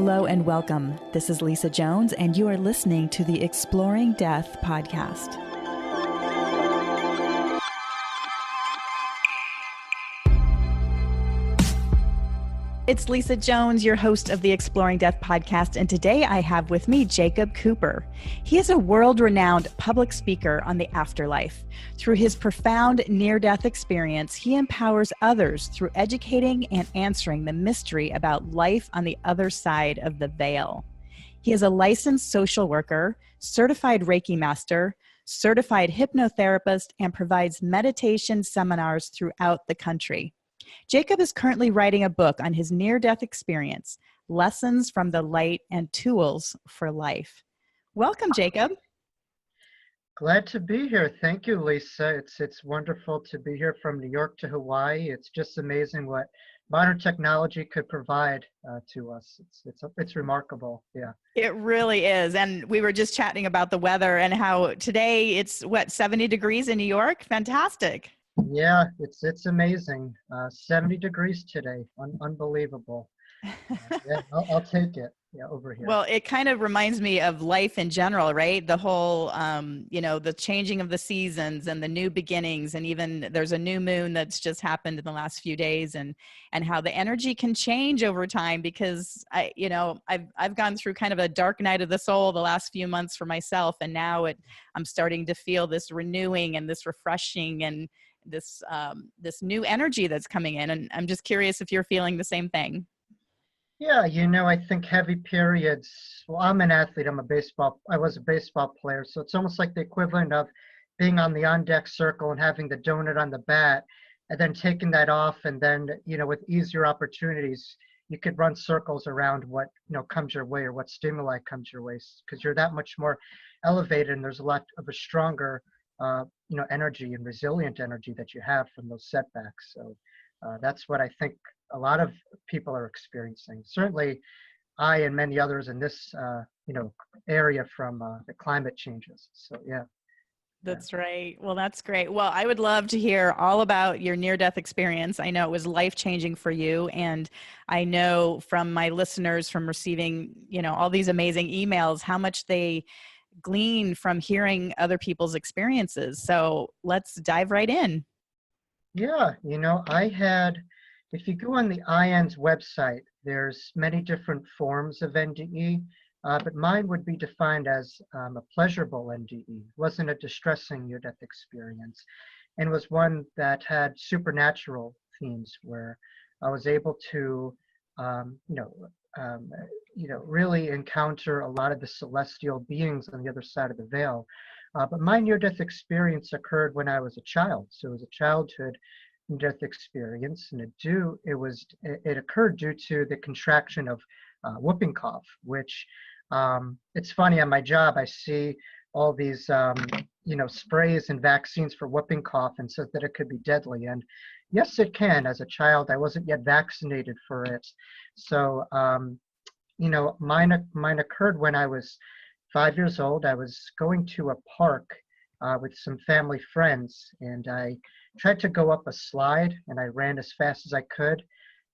Hello and welcome. This is Lisa Jones, and you are listening to the Exploring Death podcast. It's Lisa Jones, your host of the Exploring Death podcast, and today I have with me Jacob Cooper. He is a world-renowned public speaker on the afterlife. Through his profound near-death experience, he empowers others through educating and answering the mystery about life on the other side of the veil. He is a licensed social worker, certified Reiki master, certified hypnotherapist, and provides meditation seminars throughout the country. Jacob is currently writing a book on his near-death experience, Lessons from the Light and Tools for Life. Welcome, Jacob. Glad to be here. Thank you, Lisa. It's wonderful to be here from New York to Hawaii. It's just amazing what modern technology could provide to us. It's remarkable. Yeah. It really is. And we were just chatting about the weather and how today it's 70 degrees in New York? Fantastic. Yeah, it's amazing. 70 degrees today. Unbelievable. Yeah, I'll take it. Yeah, over here. Well, it kind of reminds me of life in general, right? The whole, the changing of the seasons and the new beginnings, and even there's a new moon that's just happened in the last few days, and how the energy can change over time. Because I've gone through kind of a dark night of the soul the last few months for myself, and now I'm starting to feel this renewing and this refreshing and this new energy that's coming in. And I'm just curious if you're feeling the same thing. Yeah, I think heavy periods. Well, I'm an athlete. I was a baseball player. So it's almost like the equivalent of being on the on-deck circle and having the donut on the bat and then taking that off. And then, with easier opportunities, you could run circles around what, comes your way or what stimuli comes your way, because you're that much more elevated and there's a lot of a stronger, energy and resilient energy that you have from those setbacks. So that's what I think a lot of people are experiencing. Certainly, I and many others in this, area from the climate changes. So, yeah. That's right. Well, that's great. Well, I would love to hear all about your near-death experience. I know it was life-changing for you. And I know from my listeners from receiving, all these amazing emails, how much they glean from hearing other people's experiences. So let's dive right in. Yeah, if you go on the IN's website, there's many different forms of NDE, but mine would be defined as a pleasurable NDE. It wasn't a distressing near-death experience, and was one that had supernatural themes where I was able to, really encounter a lot of the celestial beings on the other side of the veil. But my near-death experience occurred when I was a child, so it was a childhood death experience, and it occurred due to the contraction of whooping cough, which it's funny, on my job I see all these sprays and vaccines for whooping cough, and says that it could be deadly, and yes, it can. As a child, I wasn't yet vaccinated for it, so mine occurred when I was 5 years old. I was going to a park with some family friends, and I tried to go up a slide, and I ran as fast as I could.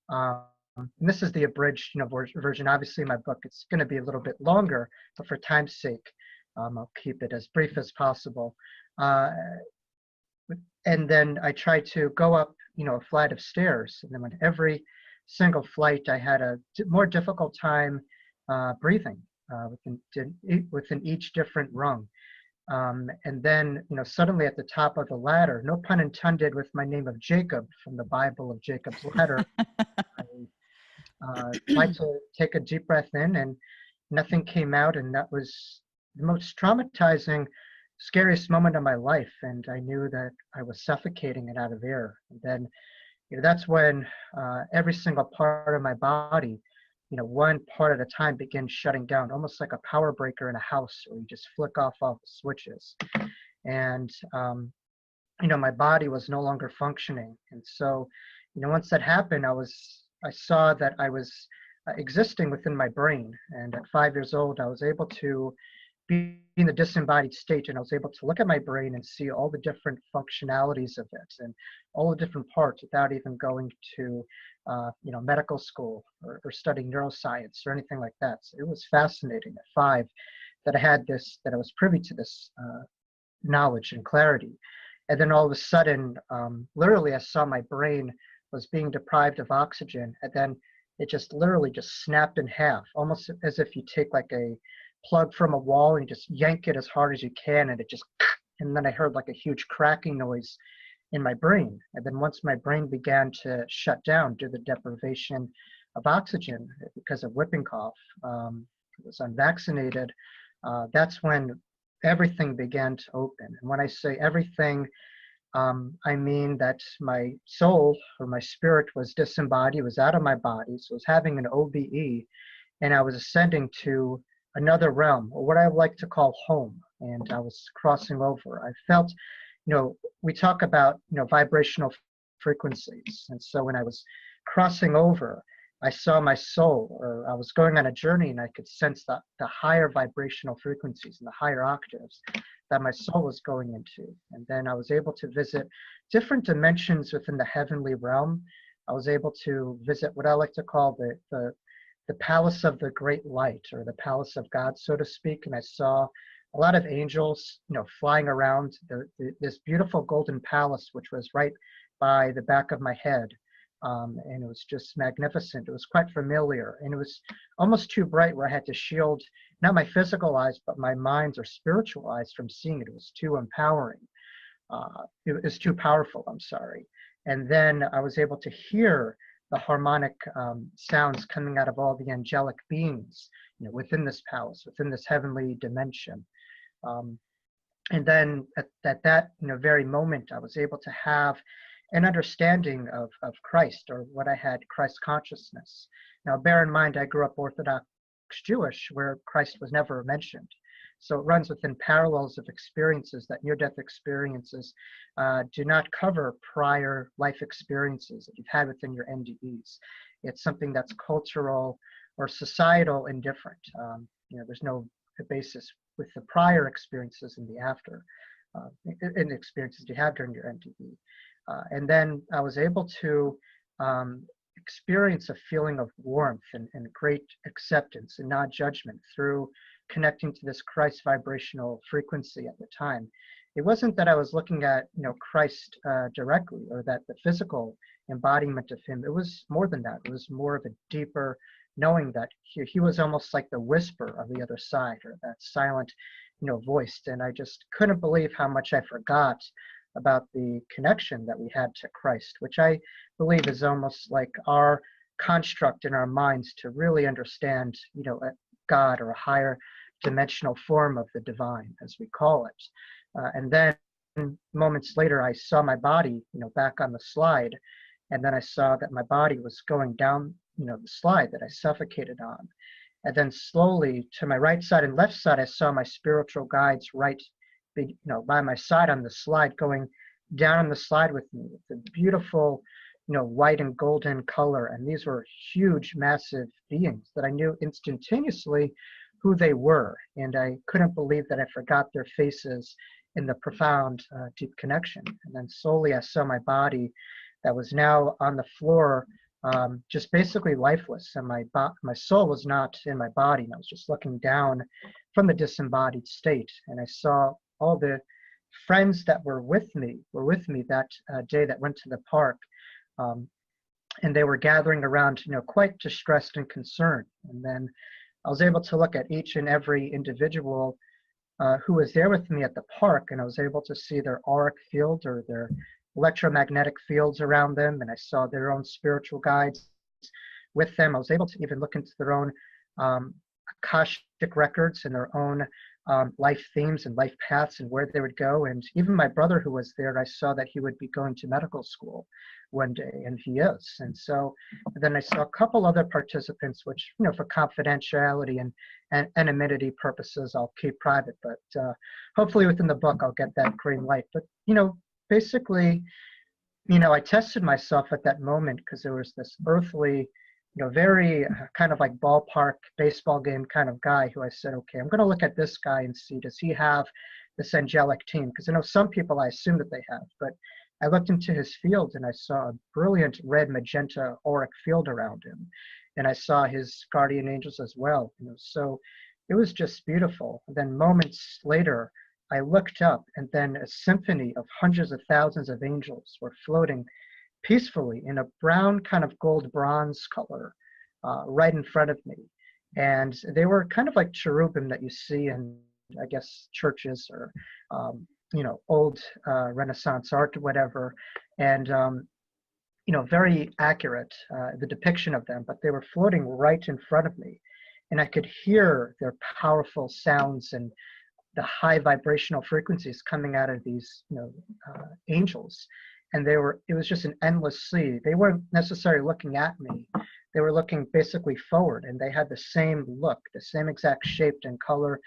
And this is the abridged, version. Obviously, in my book, it's going to be a little bit longer, but for time's sake, I'll keep it as brief as possible. And then I tried to go up, a flight of stairs, and then on every single flight, I had a more difficult time breathing within each different rung. And then, suddenly at the top of the ladder, no pun intended with my name of Jacob from the Bible of Jacob's ladder, I tried to take a deep breath in and nothing came out. And that was the most traumatizing, scariest moment of my life. And I knew that I was suffocating and out of air. And then, that's when every single part of my body, one part at a time begins shutting down, almost like a power breaker in a house where you just flick off all the switches. And, my body was no longer functioning. And so, once that happened, I saw that I was existing within my brain. And at 5 years old, I was able to be in the disembodied state, and I was able to look at my brain and see all the different functionalities of it and all the different parts without even going to medical school or studying neuroscience or anything like that. So it was fascinating at 5 that I was privy to this knowledge and clarity. And then all of a sudden, literally I saw my brain was being deprived of oxygen, and then it just literally just snapped in half, almost as if you take like a plug from a wall and you just yank it as hard as you can, and it just, and then I heard like a huge cracking noise in my brain. And then once my brain began to shut down due to the deprivation of oxygen because of whooping cough, I was unvaccinated, that's when everything began to open. And when I say everything, I mean that my soul or my spirit was disembodied, was out of my body, so I was having an OBE, and I was ascending to another realm, or what I like to call home, and I was crossing over. I felt, we talk about, vibrational frequencies, and so when I was crossing over, I saw my soul, or I was going on a journey, and I could sense the higher vibrational frequencies and the higher octaves that my soul was going into. And then I was able to visit different dimensions within the heavenly realm. I was able to visit what I like to call the palace of the great light, or the palace of God, so to speak. And I saw a lot of angels, flying around this beautiful golden palace, which was right by the back of my head. And it was just magnificent. It was quite familiar, and it was almost too bright where I had to shield not my physical eyes, but my mind's or spiritual eyes from seeing it. It was too empowering. It was too powerful, I'm sorry. And then I was able to hear the harmonic sounds coming out of all the angelic beings, within this palace, within this heavenly dimension. And then at that very moment, I was able to have an understanding of Christ, or what I had, Christ consciousness. Now, bear in mind, I grew up Orthodox Jewish, where Christ was never mentioned. So it runs within parallels of experiences that near-death experiences do not cover prior life experiences that you've had within your NDEs. It's something that's cultural or societal indifferent. There's no basis with the prior experiences and the after, in the experiences you have during your NDE. And then I was able to experience a feeling of warmth and great acceptance and non-judgment through connecting to this Christ vibrational frequency at the time. It wasn't that I was looking at Christ directly, or that the physical embodiment of him. It was more than that. It was more of a deeper knowing that he was almost like the whisper of the other side, or that silent voice. And I just couldn't believe how much I forgot about the connection that we had to Christ, which I believe is almost like our construct in our minds to really understand, God, or a higher dimensional form of the divine, as we call it. And then moments later, I saw my body, back on the slide, and then I saw that my body was going down, the slide that I suffocated on. And then slowly to my right side and left side, I saw my spiritual guides by my side on the slide, going down on the slide with me, with the beautiful, white and golden color. And these were huge, massive beings that I knew instantaneously who they were. And I couldn't believe that I forgot their faces in the profound, deep connection. And then slowly I saw my body that was now on the floor, just basically lifeless. And my soul was not in my body. And I was just looking down from the disembodied state. And I saw all the friends that were with me that day that went to the park, and they were gathering around, quite distressed and concerned. And then I was able to look at each and every individual who was there with me at the park, and I was able to see their auric field, or their electromagnetic fields around them, and I saw their own spiritual guides with them. I was able to even look into their own Akashic records and their own life themes and life paths and where they would go. And even my brother, who was there, I saw that he would be going to medical school one day, and he is. And so then I saw a couple other participants, which, for confidentiality and anonymity purposes, I'll keep private, but hopefully within the book, I'll get that green light. But, basically, I tested myself at that moment, because there was this earthly, very kind of like ballpark baseball game kind of guy who I said, okay, I'm going to look at this guy and see, does he have this angelic team? Because I know some people I assume that they have, but I looked into his field and I saw a brilliant red magenta auric field around him. And I saw his guardian angels as well. So it was just beautiful. And then moments later, I looked up and then a symphony of hundreds of thousands of angels were floating peacefully in a brown kind of gold bronze color right in front of me. And they were kind of like cherubim that you see in, I guess, churches or, old Renaissance art or whatever. And, very accurate, the depiction of them, but they were floating right in front of me. And I could hear their powerful sounds and the high vibrational frequencies coming out of these, angels. And it was just an endless sea. They weren't necessarily looking at me. They were looking basically forward, and they had the same look, the same exact shape and color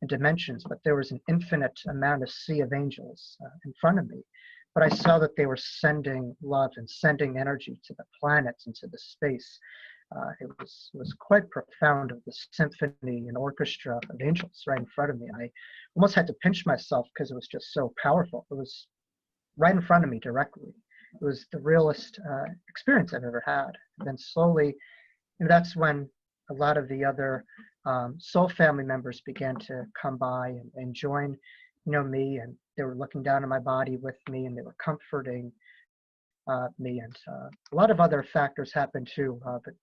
and dimensions, but there was an infinite amount of sea of angels in front of me. But I saw that they were sending love and sending energy to the planets and to the space. It was quite profound, of the symphony and orchestra of angels right in front of me. I almost had to pinch myself because it was just so powerful. It was right in front of me directly. It was the realest experience I've ever had. And then slowly, that's when a lot of the other soul family members began to come by and join, me, and they were looking down on my body with me, and they were comforting me, and a lot of other factors happened too. But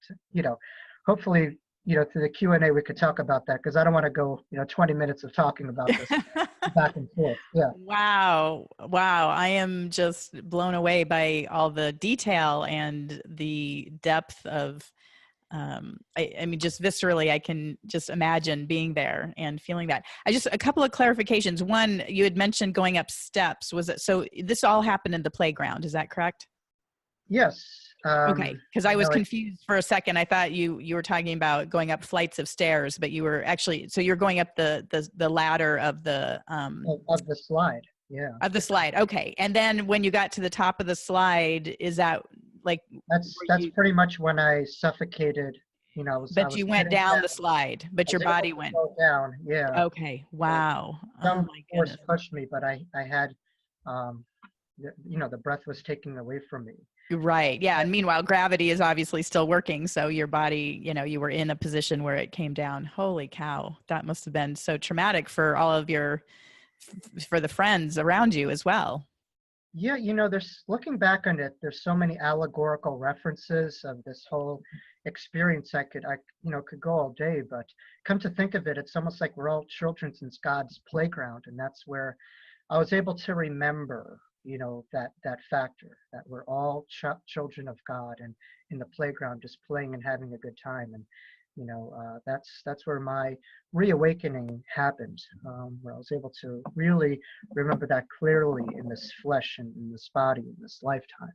hopefully, through the Q&A we could talk about that, because I don't want to go 20 minutes of talking about this back and forth. Yeah. Wow. I am just blown away by all the detail and the depth of, I mean, just viscerally, I can just imagine being there and feeling that. A couple of clarifications. One, you had mentioned going up steps. Was it, so this all happened in the playground, is that correct? Yes. Okay, because I was confused for a second. I thought you were talking about going up flights of stairs, but you were actually, so you're going up the ladder of the of the slide. Yeah. Of the slide. Okay, and then when you got to the top of the slide, is that like that's pretty much when I suffocated? But you went down the slide, but your body went down. Yeah. Okay. Wow. Some Oh my force goodness. pushed me, but I had, the breath was taken away from me. Right. Yeah. And meanwhile, gravity is obviously still working. So your body, you were in a position where it came down. Holy cow. That must have been so traumatic for all of for the friends around you as well. Yeah. There's, looking back on it, there's so many allegorical references of this whole experience. I could go all day, but come to think of it, it's almost like we're all children in God's playground. And that's where I was able to remember, that factor, that we're all children of God and in the playground just playing and having a good time. And that's where my reawakening happened, where I was able to really remember that clearly in this flesh and in this body in this lifetime.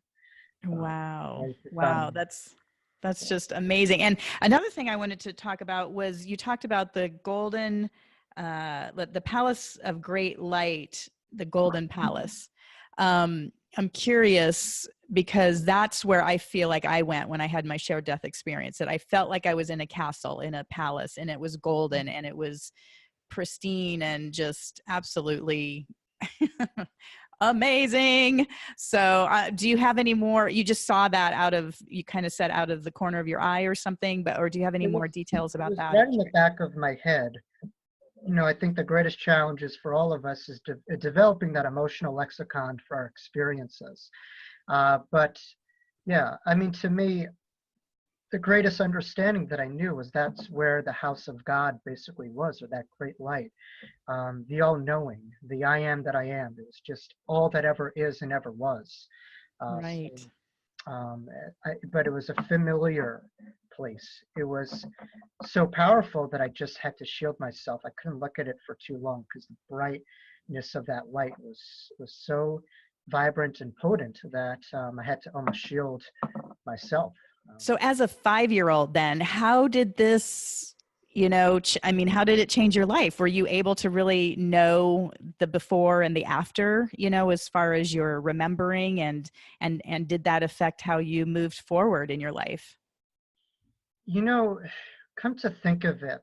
Wow. That's just amazing. And another thing I wanted to talk about was, you talked about the golden, the Palace of Great Light, the Golden Palace. I'm curious, because that's where I feel like I went when I had my shared death experience, that I felt like I was in a castle, in a palace, and it was golden and it was pristine and just absolutely amazing. So do you have any more? You just saw that you kind of said out of the corner of your eye or something, or do you have any more details about that? Right in the back of my head. I think the greatest challenge is for all of us is developing that emotional lexicon for our experiences. But yeah, I mean, to me, the greatest understanding that I knew was that's where the house of God basically was, or that great light, the all-knowing, the I am that I am. It was just all that ever is and ever was. Right. But it was a familiar place. It was so powerful that I just had to shield myself. I couldn't look at it for too long because the brightness of that light was so vibrant and potent that I had to almost shield myself. So as a 5-year-old then, how did this, how did it change your life? Were you able to really know the before and the after, as far as your remembering, and did that affect how you moved forward in your life? You know, come to think of it,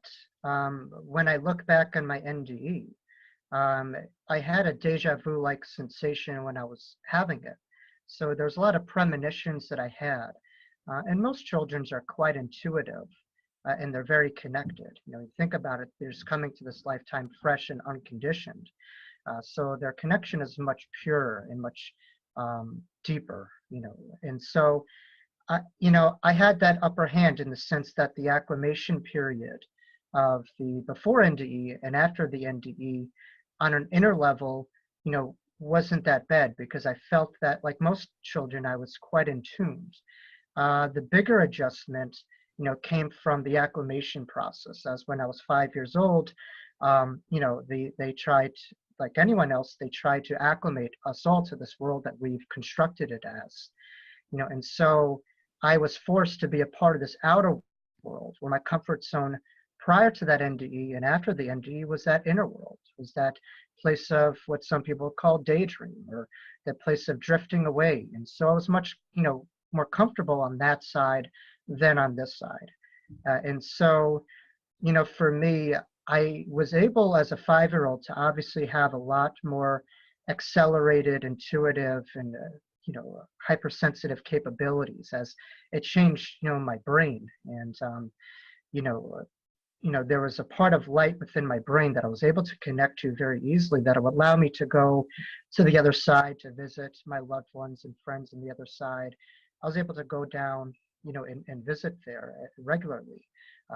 when I look back on my NDE, um, I had a deja vu like sensation when I was having it. So there's a lot of premonitions that I had. And most children's are quite intuitive, and they're very connected. You know, you think about it, they're just coming to this lifetime fresh and unconditioned. So their connection is much purer and much deeper, you know. And so I had that upper hand in the sense that the acclimation period of the before NDE and after the NDE on an inner level, wasn't that bad because I felt that, like most children, I was quite in tuned. The bigger adjustment, came from the acclimation process. As when I was 5 years old, they tried, like anyone else, they tried to acclimate us all to this world that we've constructed it as. And so I was forced to be a part of this outer world where my comfort zone prior to that NDE and after the NDE was that inner world, was that place of what some people call daydream, or that place of drifting away. And so I was much, more comfortable on that side than on this side. And so, for me, I was able as a 5-year-old to obviously have a lot more accelerated, intuitive, and hypersensitive capabilities as it changed, my brain. And you know, there was a part of light within my brain that I was able to connect to very easily that would allow me to go to the other side to visit my loved ones and friends on the other side. I was able to go down, and visit there regularly.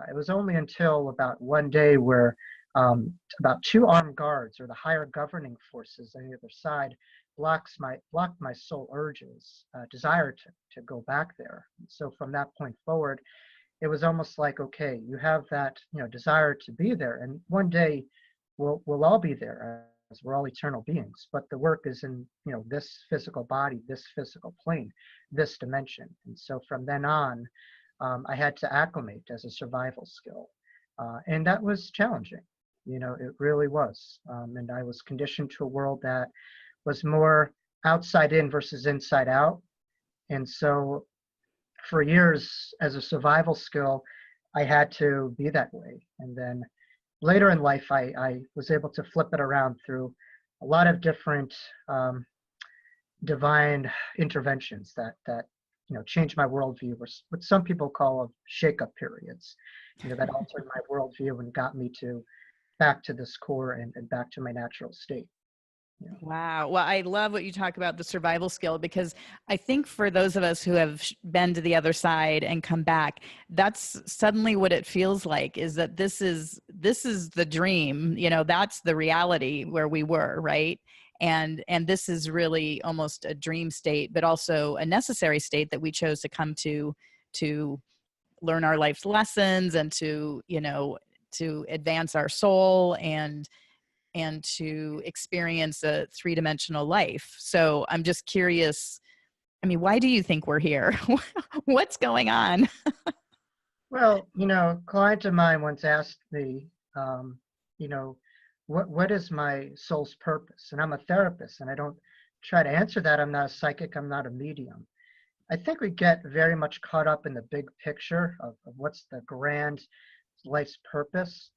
It was only until about one day where about 2 armed guards, or the higher governing forces on the other side, blocked my soul urges, desire to go back there. So from that point forward, it was almost like, okay, you have that, desire to be there, and one day we'll all be there, as we're all eternal beings. But the work is in, this physical body, this physical plane, this dimension. And so from then on, I had to acclimate as a survival skill, and that was challenging. It really was, and I was conditioned to a world that was more outside in versus inside out. And so for years as a survival skill, I had to be that way. And then later in life, I was able to flip it around through a lot of different divine interventions that changed my worldview, or what some people call shake-up periods, that altered my worldview and got me to back to this core and back to my natural state. Wow. Well, I love what you talk about, the survival skill, because I think for those of us who have been to the other side and come back, that's suddenly what it feels like, is that this is the dream, that's the reality where we were, right? And this is really almost a dream state, but also a necessary state that we chose to come to learn our life's lessons and to advance our soul and to experience a 3-dimensional life. So I'm just curious, I mean, why do you think we're here? What's going on? Well, a client of mine once asked me, what is my soul's purpose? And I'm a therapist, and I don't try to answer that. I'm not a psychic. I'm not a medium. I think we get very much caught up in the big picture of what's the grand life's purpose.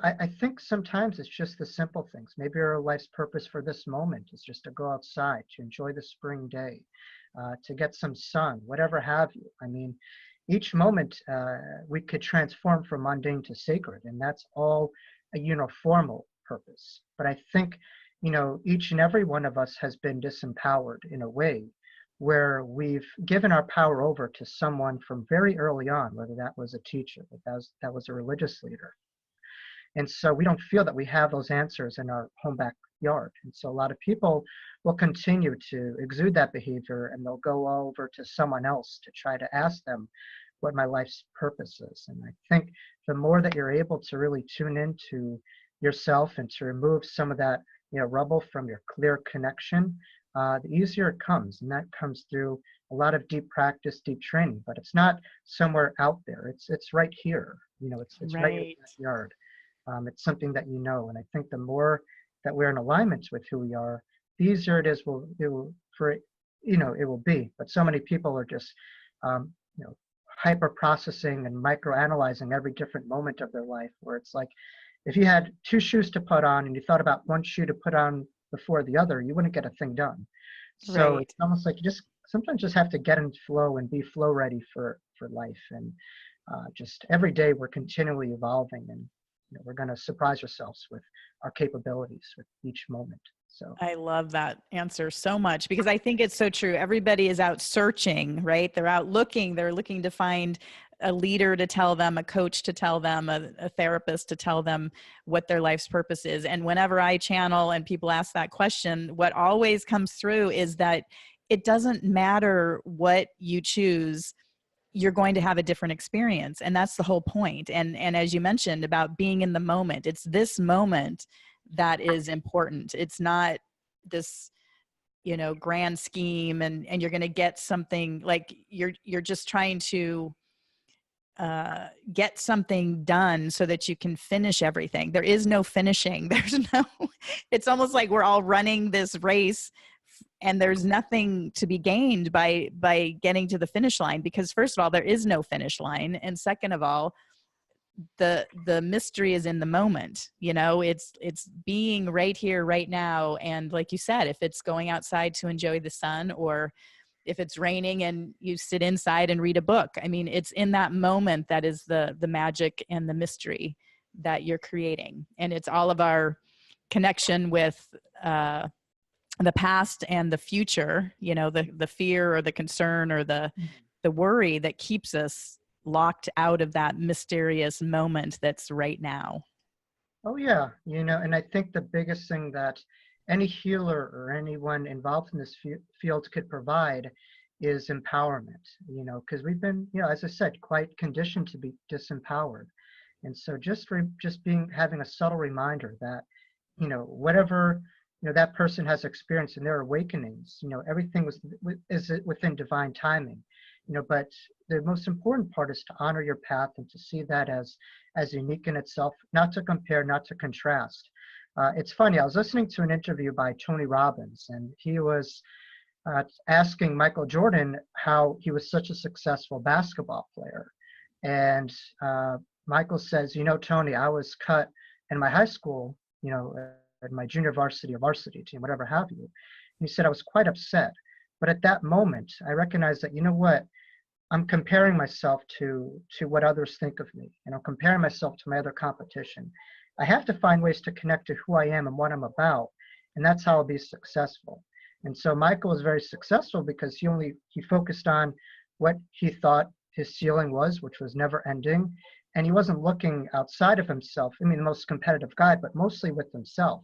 I think sometimes it's just the simple things. Maybe our life's purpose for this moment is just to go outside, to enjoy the spring day, to get some sun, whatever have you. I mean, each moment we could transform from mundane to sacred, and that's all a uniformal purpose. But I think, each and every one of us has been disempowered in a way where we've given our power over to someone from very early on, whether that was a teacher, that was a religious leader. And so we don't feel that we have those answers in our home backyard. And so a lot of people will continue to exude that behavior, and they'll go over to someone else to try to ask them what my life's purpose is. And I think the more that you're able to really tune into yourself and to remove some of that, rubble from your clear connection, the easier it comes. And that comes through a lot of deep practice, deep training. But it's not somewhere out there. It's right here. It's right in your backyard. It's something that and I think the more that we're in alignment with who we are, the easier it will be. But so many people are just, hyper processing and micro analyzing every different moment of their life, where it's like if you had two shoes to put on and you thought about one shoe to put on before the other, you wouldn't get a thing done. So Right. it's almost like you just sometimes just have to get in flow and be flow ready for life. And just every day we're continually evolving, and we're going to surprise ourselves with our capabilities with each moment. So I love that answer so much because I think it's so true. Everybody is out searching, right? They're out looking. They're looking to find a leader to tell them, a coach to tell them, a therapist to tell them what their life's purpose is. And whenever I channel and people ask that question, what always comes through is that it doesn't matter what you choose, you're going to have a different experience. And that's the whole point. And as you mentioned about being in the moment, it's this moment that is important. It's not this, grand scheme and you're going to get something like you're just trying to get something done so that you can finish everything. There is no finishing. It's almost like we're all running this race and there's nothing to be gained by getting to the finish line, because first of all, there is no finish line. And second of all, the mystery is in the moment. It's being right here, right now. And like you said, if it's going outside to enjoy the sun, or if it's raining and you sit inside and read a book, I mean, it's in that moment that is the magic and the mystery that you're creating. And it's all of our connection with the past and the future, the fear or the concern or the worry that keeps us locked out of that mysterious moment that's right now. oh yeah, and I think the biggest thing that any healer or anyone involved in this field could provide is empowerment, because we've been, as I said, quite conditioned to be disempowered. And so just having a subtle reminder that, whatever, that person has experienced in their awakenings, everything is within divine timing, but the most important part is to honor your path and to see that as unique in itself, not to compare, not to contrast. It's funny, I was listening to an interview by Tony Robbins, and he was asking Michael Jordan how he was such a successful basketball player. And Michael says, Tony, I was cut in my high school, at my junior varsity or varsity team, whatever have you. And he said, I was quite upset. But at that moment, I recognized that, what? I'm comparing myself to what others think of me. And I'm comparing myself to my other competition. I have to find ways to connect to who I am and what I'm about. And that's how I'll be successful. And so Michael was very successful because he focused on what he thought his ceiling was, which was never ending. And he wasn't looking outside of himself. I mean, the most competitive guy, but mostly with himself.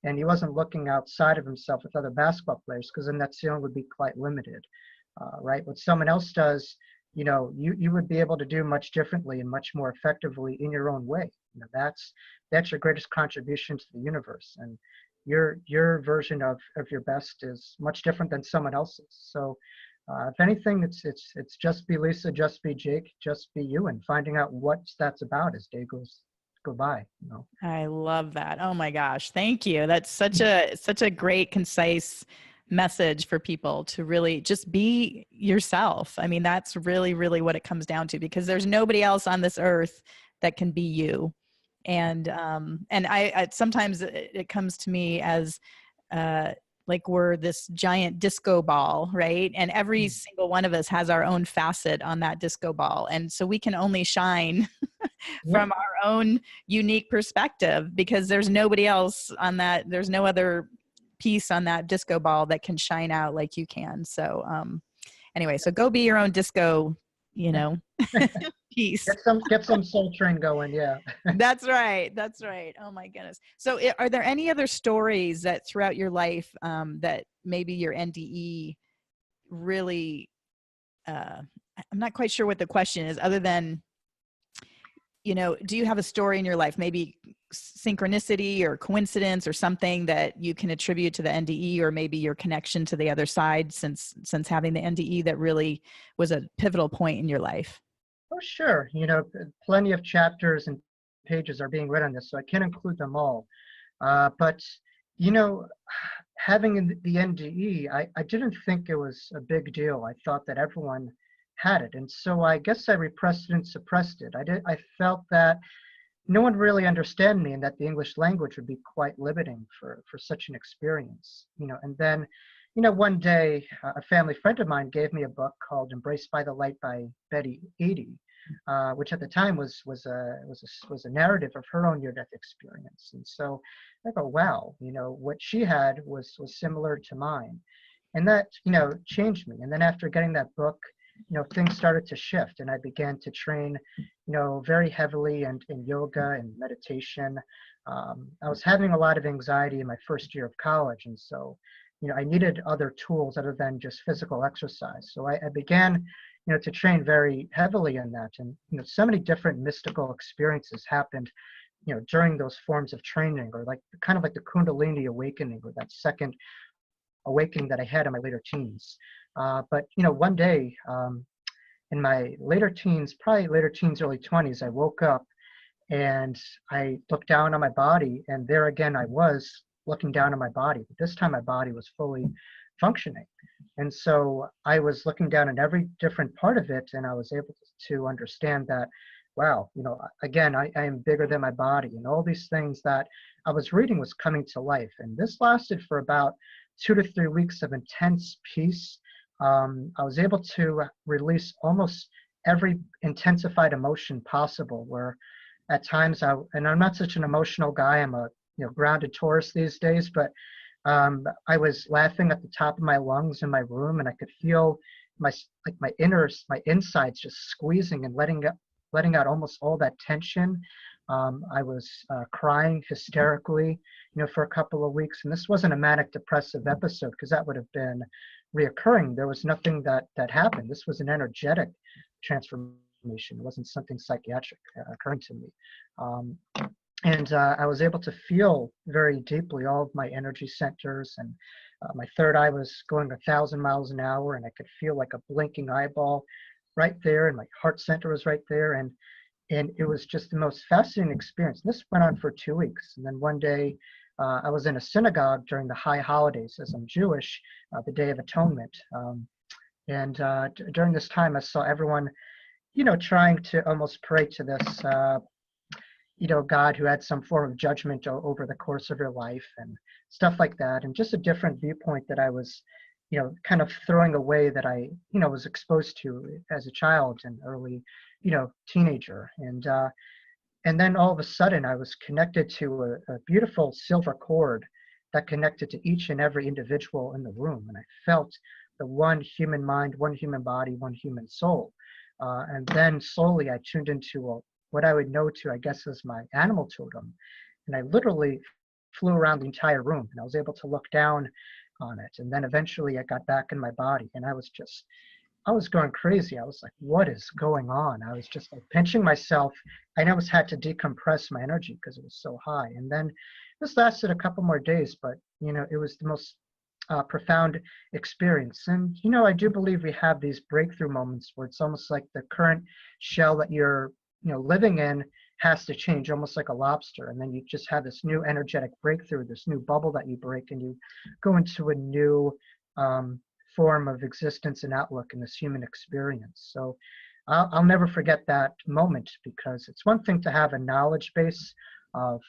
And he wasn't looking outside of himself with other basketball players, because then that ceiling would be quite limited, right? What someone else does, you would be able to do much differently and much more effectively in your own way. That's your greatest contribution to the universe. And your version of your best is much different than someone else's. So if anything, it's just be Lisa, just be Jake, just be you, and finding out what that's about as day go by. I love that. Oh my gosh, thank you. That's such a great, concise message for people to really just be yourself. I mean, that's really, really what it comes down to, because there's nobody else on this earth that can be you. And I sometimes it comes to me as like we're this giant disco ball, right? And every single one of us has our own facet on that disco ball. And so we can only shine from our own unique perspective, because there's nobody else on that. There's no other piece on that disco ball that can shine out like you can. So anyway, so go be your own disco, piece. Get some Soul Train going. Yeah. That's right. Oh my goodness. So are there any other stories that throughout your life that maybe your NDE really, I'm not quite sure what the question is, other than, do you have a story in your life, maybe synchronicity or coincidence or something that you can attribute to the NDE, or maybe your connection to the other side since having the NDE that really was a pivotal point in your life? Oh, sure. Plenty of chapters and pages are being read on this, so I can't include them all. But, having the NDE, I didn't think it was a big deal. I thought that everyone had it. And so I guess I repressed it and suppressed it. I felt that no one really understood me, and that the English language would be quite limiting for such an experience. And then, one day, a family friend of mine gave me a book called Embraced by the Light by Betty Eadie, which at the time was a narrative of her own near-death experience. And so I go, wow, what she had was similar to mine. And that, changed me. And then after getting that book, things started to shift, and I began to train, very heavily in yoga and meditation. I was having a lot of anxiety in my first year of college, and so, I needed other tools other than just physical exercise. So I began, to train very heavily in that. And, so many different mystical experiences happened, during those forms of training, or kind of like the Kundalini awakening, or that second awakening that I had in my later teens. But one day, in my later teens, probably later teens, early 20s, I woke up and I looked down on my body, and there again I was looking down on my body, but this time my body was fully functioning. And so I was looking down at every different part of it, and I was able to understand that, wow, again, I am bigger than my body, and all these things that I was reading was coming to life. And this lasted for about 2 to 3 weeks of intense peace. I was able to release almost every intensified emotion possible, where at times and I'm not such an emotional guy, I'm a grounded Taurus these days, but I was laughing at the top of my lungs in my room, and I could feel my insides just squeezing and letting out almost all that tension. I was crying hysterically, for a couple of weeks. And this wasn't a manic depressive episode, because that would have been reoccurring. There was nothing that happened. This was an energetic transformation. It wasn't something psychiatric occurring to me. And I was able to feel very deeply all of my energy centers, and my third eye was going 1,000 miles an hour, and I could feel like a blinking eyeball right there, and my heart center was right there. And it was just the most fascinating experience. This went on for 2 weeks. And then one day, I was in a synagogue during the high holidays, as I'm Jewish, the Day of Atonement. During this time, I saw everyone, trying to almost pray to this, God who had some form of judgment over the course of your life and stuff like that. And just a different viewpoint that I was, kind of throwing away, that I, was exposed to as a child and early, teenager. And then all of a sudden I was connected to a beautiful silver cord that connected to each and every individual in the room. And I felt the one human mind, one human body, one human soul. And then slowly I tuned into what I would know to, I guess, as my animal totem. And I literally flew around the entire room, and I was able to look down on it. And then eventually I got back in my body, and I was going crazy. I was like, what is going on? I was just like pinching myself. I almost had to decompress my energy because it was so high. And then this lasted a couple more days, but it was the most profound experience. And I do believe we have these breakthrough moments where it's almost like the current shell that you're living in has to change, almost like a lobster, and then you just have this new energetic breakthrough, this new bubble that you break, and you go into a new form of existence and outlook in this human experience. So I'll never forget that moment, because it's one thing to have a knowledge base of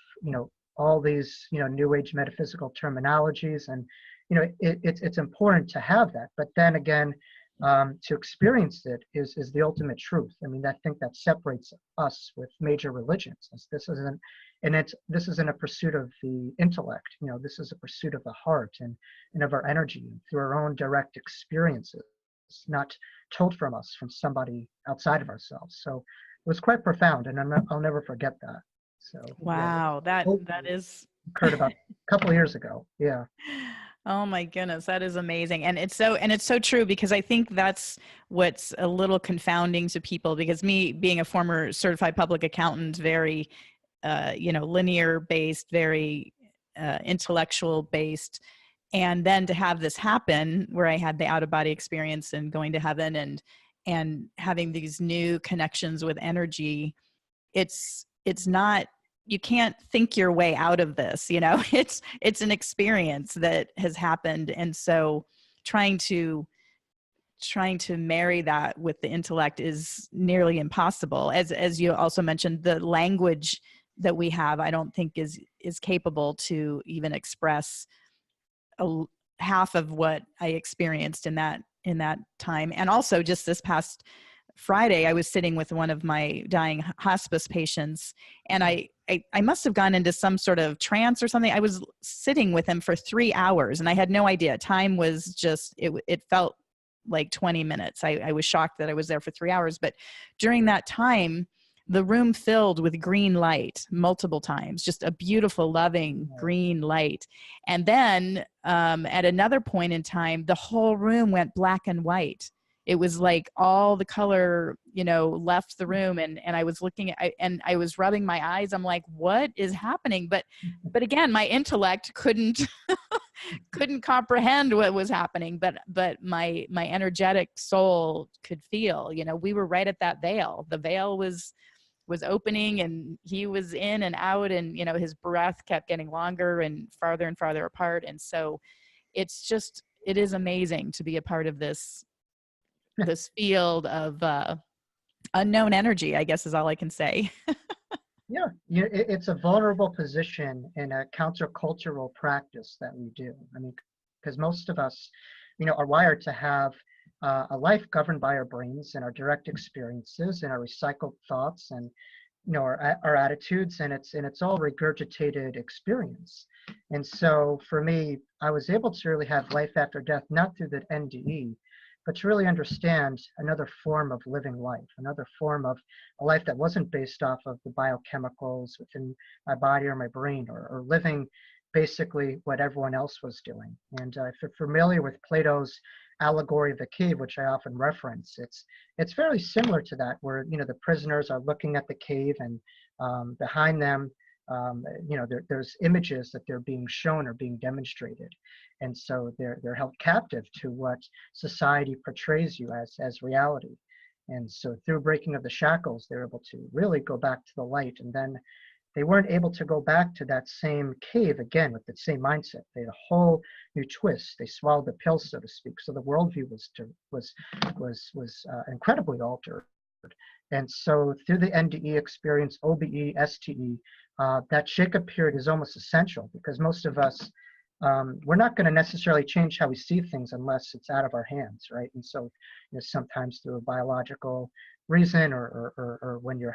all these new age metaphysical terminologies, and it's important to have that, but then again, to experience it is the ultimate truth. I mean, I think that separates us with major religions. This isn't a pursuit of the intellect. This is a pursuit of the heart and of our energy through our own direct experiences. It's not told from us, from somebody outside of ourselves. So it was quite profound, and I'll never forget that. So wow, that is occurred about a couple of years ago. Yeah. Oh my goodness, that is amazing. And it's so true, because I think that's what's a little confounding to people, because me being a former certified public accountant, very, linear based, very intellectual based. And then to have this happen where I had the out of body experience and going to heaven and having these new connections with energy, it's not, you can't think your way out of this, it's an experience that has happened. And so trying to trying to marry that with the intellect is nearly impossible. As you also mentioned, the language that we have, I don't think is capable to even express half of what I experienced in that time. And also, just this past Friday, I was sitting with one of my dying hospice patients, and I must have gone into some sort of trance or something. I was sitting with him for 3 hours, and I had no idea. Time was just, it felt like 20 minutes. I was shocked that I was there for 3 hours. But during that time, the room filled with green light multiple times, just a beautiful, loving green light. And then at another point in time, the whole room went black and white. It was like all the color, left the room, and I was looking at, and I was rubbing my eyes. I'm like, what is happening? But again, my intellect couldn't comprehend what was happening, but my energetic soul could feel. We were right at that veil. The veil was opening, and he was in and out, and his breath kept getting longer and farther apart. And so it is amazing to be a part of this field of unknown energy, I guess is all I can say. Yeah, it's a vulnerable position in a countercultural practice that we do. I mean, because most of us, are wired to have a life governed by our brains and our direct experiences and our recycled thoughts and our attitudes, and it's all regurgitated experience. And so for me, I was able to really have life after death, not through the NDE, but to really understand another form of living life, another form of a life that wasn't based off of the biochemicals within my body or my brain, or living basically what everyone else was doing. And if you're familiar with Plato's allegory of the cave, which I often reference, it's fairly similar to that, where the prisoners are looking at the cave, and behind them, there's images that they're being shown or being demonstrated, and so they're held captive to what society portrays you as reality. And so through breaking of the shackles, they're able to really go back to the light, and then they weren't able to go back to that same cave again with the same mindset. They had a whole new twist. They swallowed the pill, so to speak. So the worldview was incredibly altered. And so through the NDE experience, OBE, STE, that shake-up period is almost essential, because most of us, we're not going to necessarily change how we see things unless it's out of our hands, right? And so sometimes through a biological reason, or when your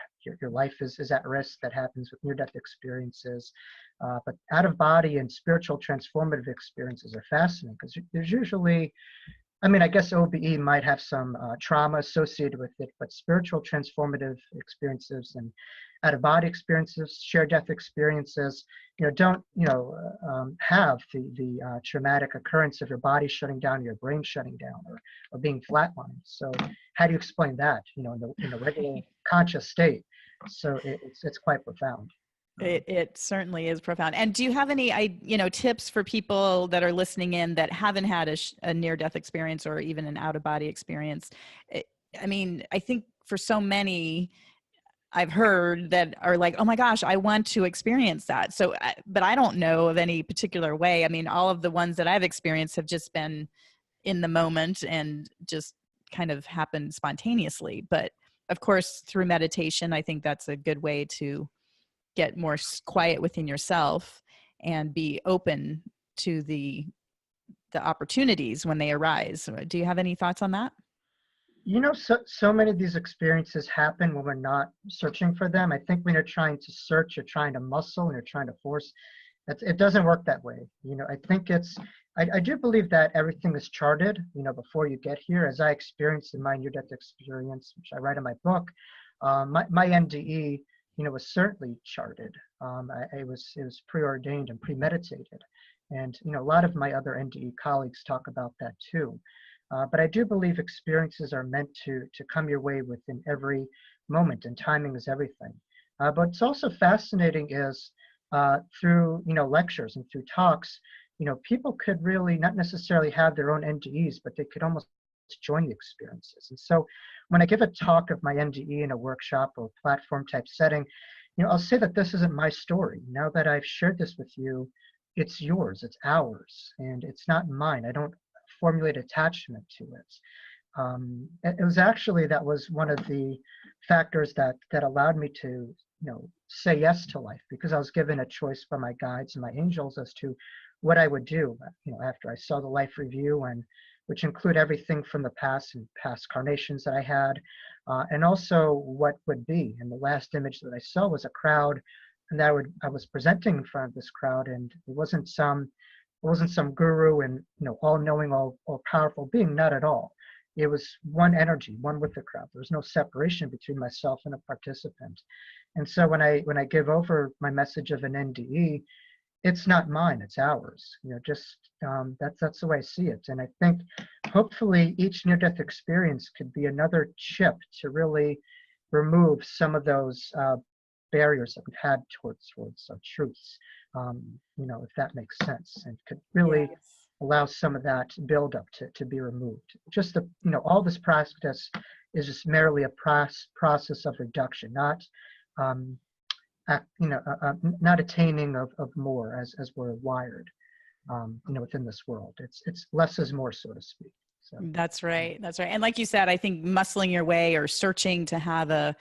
life is at risk, that happens with near-death experiences. But out-of-body and spiritual transformative experiences are fascinating, because there's usually, I guess OBE might have some trauma associated with it, but spiritual transformative experiences and out-of-body experiences, shared death experiences, don't have the traumatic occurrence of your body shutting down, your brain shutting down, or being flatlined. So how do you explain that? In the regular conscious state? So it's quite profound. It certainly is profound. And do you have any, tips for people that are listening in that haven't had a near-death experience or even an out-of-body experience? I think for so many, I've heard that are like, oh my gosh, I want to experience that. So, but I don't know of any particular way. All of the ones that I've experienced have just been in the moment and just kind of happened spontaneously. But of course, through meditation, I think that's a good way to get more quiet within yourself and be open to the opportunities when they arise. Do you have any thoughts on that? So many of these experiences happen when we're not searching for them. I think when you're trying to search, you're trying to muscle, and you're trying to force. It doesn't work that way. I think I do believe that everything is charted, before you get here, as I experienced in my near-death experience, which I write in my book. My NDE, was certainly charted. It was preordained and premeditated. And, a lot of my other NDE colleagues talk about that too. But I do believe experiences are meant to come your way within every moment, and timing is everything. But it's also fascinating is through lectures and through talks, people could really not necessarily have their own NDEs, but they could almost join the experiences. And so when I give a talk of my NDE in a workshop or platform type setting, I'll say that this isn't my story. Now that I've shared this with you, it's yours, it's ours, and it's not mine. I don't formulate attachment to it. It was actually, that was one of the factors that allowed me to, say yes to life, because I was given a choice by my guides and my angels as to what I would do, after I saw the life review, and which include everything from the past and past carnations that I had, and also what would be. And the last image that I saw was a crowd, and I was presenting in front of this crowd, and it wasn't some guru and all-knowing, all powerful being, not at all. It was one energy, one with the crowd. There was no separation between myself and a participant. And so when I give over my message of an NDE, it's not mine, it's ours. Just that's the way I see it. And I think hopefully each near-death experience could be another chip to really remove some of those barriers that we've had towards truths. If that makes sense, and could really allow some of that buildup to be removed. Just all this process is just merely a process of reduction, not not attaining of more as we're wired, within this world. It's less is more, so to speak. So That's right. That's right. And like you said, I think muscling your way or searching to have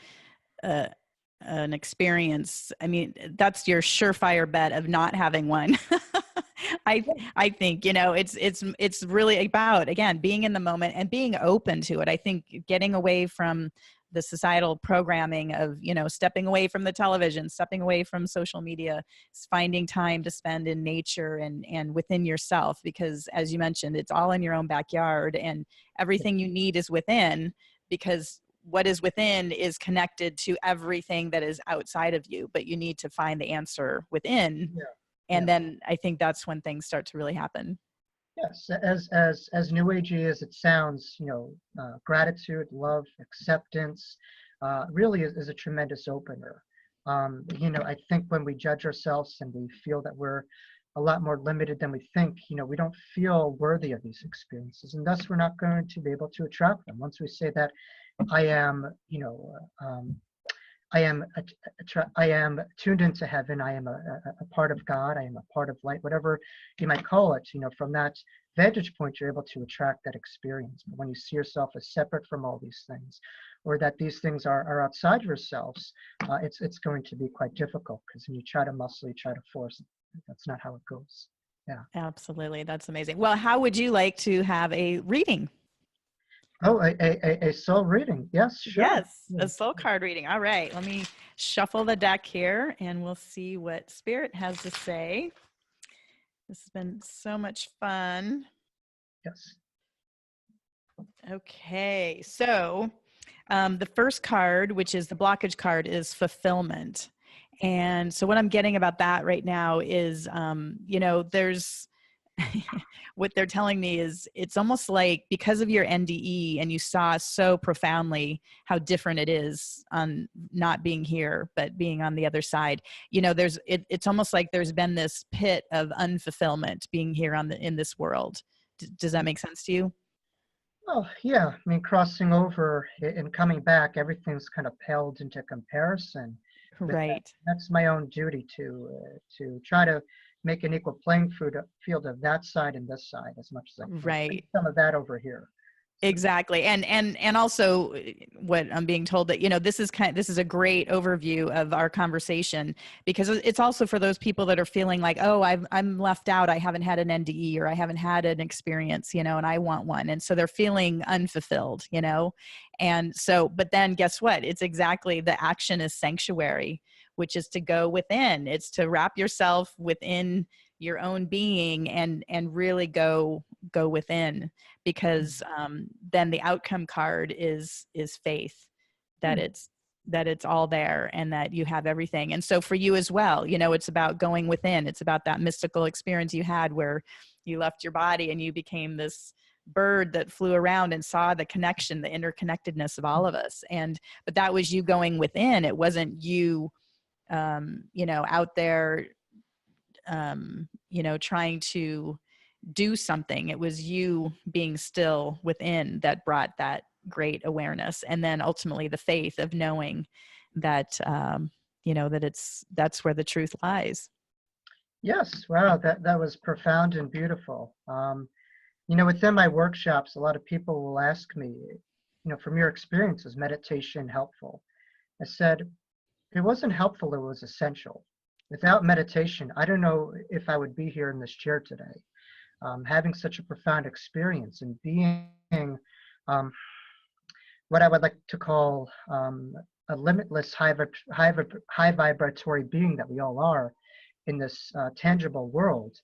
an experience, I mean, that's your surefire bet of not having one. I think, it's really about, again, being in the moment and being open to it. I think getting away from the societal programming of, stepping away from the television, stepping away from social media, finding time to spend in nature and within yourself, because as you mentioned, it's all in your own backyard and everything you need is within, because what is within is connected to everything that is outside of you, but you need to find the answer within. Yeah. And then I think that's when things start to really happen. Yes, as new agey as it sounds, gratitude, love, acceptance, really is a tremendous opener. I think when we judge ourselves and we feel that we're a lot more limited than we think, we don't feel worthy of these experiences, and thus we're not going to be able to attract them. Once we say that I am, I am tuned into heaven. I am a part of God. I am a part of light, whatever you might call it. From that vantage point, you're able to attract that experience. But when you see yourself as separate from all these things, or that these things are outside yourselves, it's going to be quite difficult, because when you try to muscle, you try to force, that's not how it goes. Yeah. Absolutely. That's amazing. Well, how would you like to have a reading? Oh, a soul reading. Yes, sure. Yes, a soul card reading. All right, let me shuffle the deck here and we'll see what Spirit has to say. This has been so much fun. Yes. Okay, so the first card, which is the blockage card, is fulfillment. And so what I'm getting about that right now is, there's what they're telling me is it's almost like because of your NDE and you saw so profoundly how different it is on not being here, but being on the other side, it's almost like there's been this pit of unfulfillment being here in this world. Does that make sense to you? Well, yeah. I mean, crossing over and coming back, everything's kind of paled into comparison. With Right. that's my own duty to try to make an equal playing field of that side and this side as much as I can. Right. Some of that over here. Exactly. And also what I'm being told that, this is a great overview of our conversation, because it's also for those people that are feeling like, oh, I'm left out. I haven't had an NDE or I haven't had an experience, and I want one. And so they're feeling unfulfilled, and so, but then guess what? It's exactly, the action is sanctuary, which is to go within. It's to wrap yourself within your own being and really go within, because then the outcome card is faith, that it's all there and that you have everything. And so for you as well, it's about going within. It's about that mystical experience you had where you left your body and you became this bird that flew around and saw the connection, the interconnectedness of all of us. But that was you going within. It wasn't you, out there, trying to do something. It was you being still within that brought that great awareness. And then ultimately the faith of knowing that, that's where the truth lies. Yes. Wow. That was profound and beautiful. Within my workshops, a lot of people will ask me, from your experience, is meditation helpful? I said, it wasn't helpful, it was essential. Without meditation, I don't know if I would be here in this chair today. Having such a profound experience and being what I would like to call a limitless high vibratory being that we all are in this tangible world.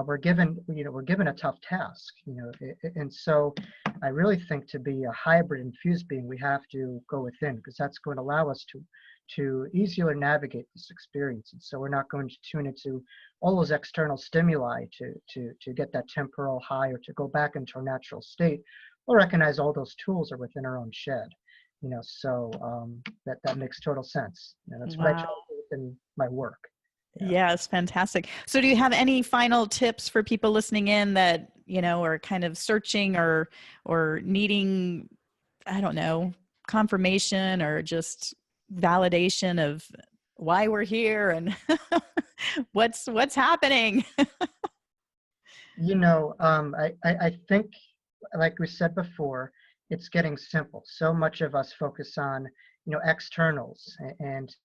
We're given a tough task, and so I really think to be a hybrid infused being, we have to go within, because that's going to allow us to easier navigate this experience. And so we're not going to tune into all those external stimuli to get that temporal high or to go back into our natural state. We'll recognize all those tools are within our own shed, so that makes total sense. That's what I try to do within my work. Yeah, it's fantastic. So do you have any final tips for people listening in that, are kind of searching or needing, I don't know, confirmation or just validation of why we're here and what's happening? I think, like we said before, it's getting simple. So much of us focus on, externals and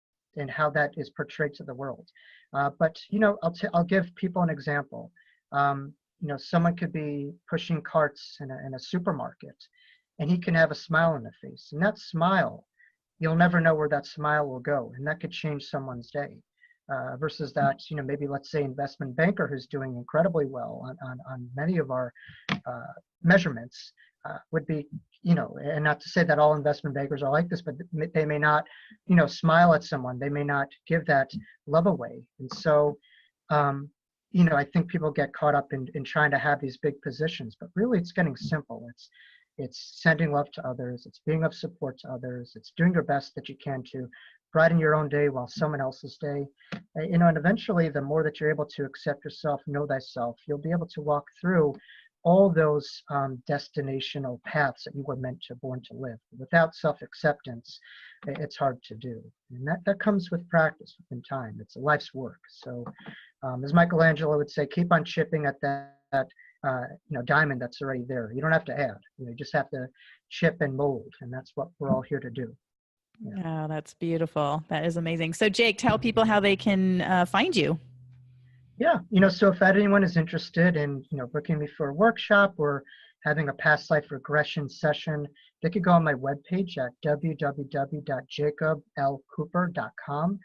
how that is portrayed to the world. But I'll give people an example. Someone could be pushing carts in a supermarket, and he can have a smile on the face. And that smile, you'll never know where that smile will go, and that could change someone's day. Versus that, maybe let's say investment banker who's doing incredibly well on many of our measurements would be, and not to say that all investment bankers are like this, but they may not, smile at someone. They may not give that love away. And so, I think people get caught up in trying to have these big positions, but really it's getting simple. It's sending love to others. It's being of support to others. It's doing your best that you can to brighten your own day while someone else's day. And eventually, the more that you're able to accept yourself, know thyself, you'll be able to walk through all those destinational paths that you were born to live. Without self-acceptance, it's hard to do. And that comes with practice, within time. It's a life's work. So as Michelangelo would say, keep on chipping at that diamond that's already there. You don't have to add. You just have to chip and mold. And that's what we're all here to do. Yeah. Oh, that's beautiful. That is amazing. So Jake, tell people how they can find you. Yeah, so if anyone is interested in, booking me for a workshop or having a past life regression session, they could go on my webpage at www.jacoblcooper.com.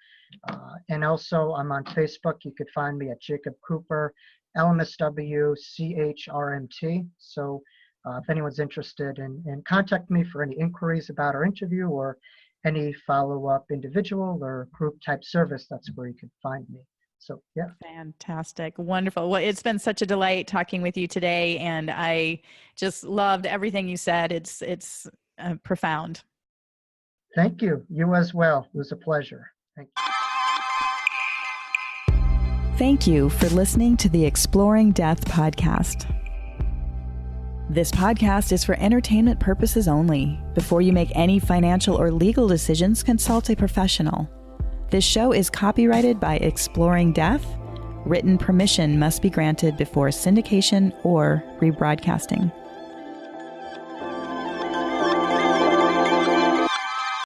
And also I'm on Facebook. You could find me at Jacob Cooper, LMSW-CHRMT. So if anyone's interested in contact me for any inquiries about our interview or any follow-up individual or group type service, that's where you can find me. So, yeah. Fantastic. Wonderful. Well, it's been such a delight talking with you today, and I just loved everything you said. It's profound. Thank you. You as well. It was a pleasure. Thank you. Thank you for listening to the Exploring Death podcast. This podcast is for entertainment purposes only. Before you make any financial or legal decisions, consult a professional. This show is copyrighted by Exploring Death. Written permission must be granted before syndication or rebroadcasting.